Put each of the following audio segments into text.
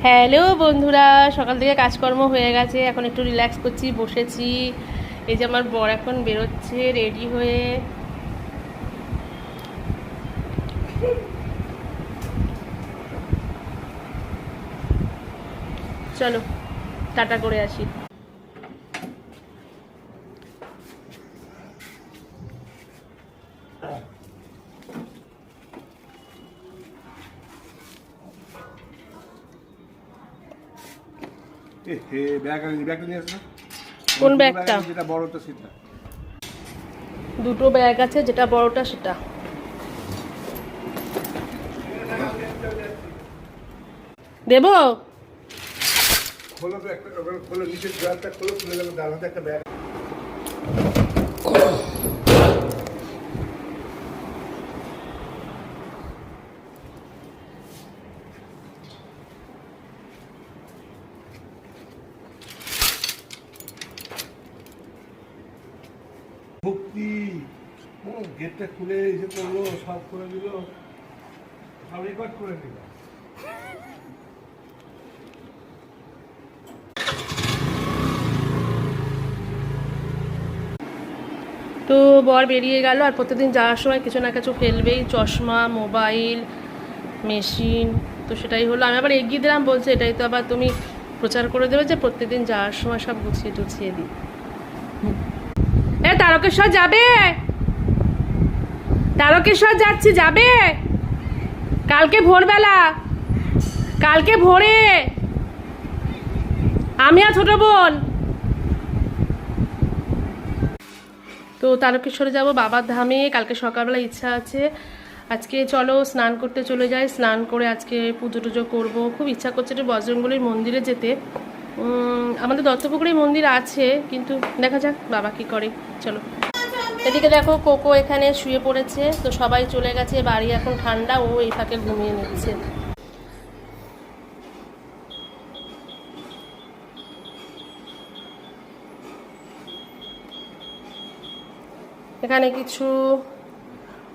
Hello বন্ধুরা, সকাল থেকে কাজকর্ম হয়ে গেছে, এখন একটু রিল্যাক্স করছি, বসেছি। এই যে আমার বর এখন বেরোচ্ছে রেডি হয়ে। চলো টাটা করে আসি। কোন ব্যাগটা? যেটা বড়টা সেটা। দুটো ব্যাগ আছে, যেটা বড়টা সেটা। দেবো? খোলো তো একটা, খোলো নিচের ড্রয়ারটা খোলো, খুলে গেল ডান হাতে একটা ব্যাগ। মুক্তি গেটটা খুলে এসে করলো, সব করে দিল, সব রেকর্ড করে দিল। তো বর বেরিয়ে গেল, আর প্রত্যেকদিন যাওয়ার সময় কিছু না কিছু ফেলবেই, চশমা, মোবাইল, মেশিন। তো সেটাই হলো, আমি আবার এগিয়ে দিলাম, বলছে এটাই তো আবার তুমি প্রচার করে দেবে যে প্রত্যেকদিন যাওয়ার সময় সব গুছিয়ে টুছিয়ে দিই। তারকেশ্বর যাবে? তারকেশ্বর যাচ্ছি, যাবে কালকে ভোরবেলা, কালকে ভোরে, আমি আর ছোট বোন। তো তারকেশ্বরে যাব, বাবার ধামে। কালকে সকালবেলা ইচ্ছা আছে, আজকে চলো স্নান করতে চলে যাই, স্নান করে আজকে পুজো টুজো করবো। খুব ইচ্ছা করছে একটু বজরংবলীর মন্দিরে যেতে। আমাদের দত্তপুকুরেই মন্দির আছে, কিন্তু দেখা যাক বাবা কি করে। চলো। এদিকে দেখো কোকো এখানে শুয়ে পড়েছে, তো সবাই চলে গেছে বাড়ি, এখন ঠান্ডা, ও এই ফাঁকে ঘুমিয়ে নিচ্ছে। এখানে কিছু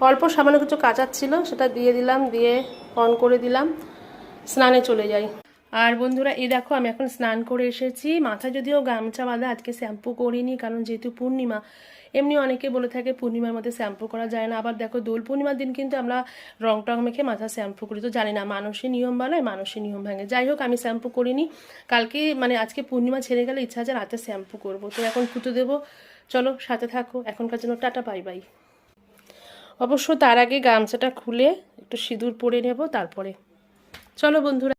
অল্প সামান্য কিছু কাচার ছিল, সেটা দিয়ে দিলাম, দিয়ে অন করে দিলাম, স্নানে চলে যাই। আর বন্ধুরা এই দেখো, আমি এখন স্নান করে এসেছি। মাথায় যদিও গামছা বাঁধা, আজকে শ্যাম্পু করিনি, কারণ যেহেতু পূর্ণিমা। এমনি অনেকে বলে থাকে পূর্ণিমার মধ্যে শ্যাম্পু করা যায় না। আবার দেখো দোল পূর্ণিমার দিন কিন্তু আমরা রং টং মেখে মাথা শ্যাম্পু করি, তো জানি না মানুষের নিয়ম বানায় মানুষের নিয়ম ভাঙে। যাই হোক, আমি শ্যাম্পু করিনি। কালকে মানে আজকে পূর্ণিমা ছেড়ে গেলে ইচ্ছা আছে রাতে শ্যাম্পু করবো। তো এখন পুজো দেবো, চলো সাথে থাকো। এখনকার জন্য টাটা, বাই বাই। অবশ্য তার আগে গামছাটা খুলে একটু সিঁদুর পরে নেব, তারপরে। চলো বন্ধুরা।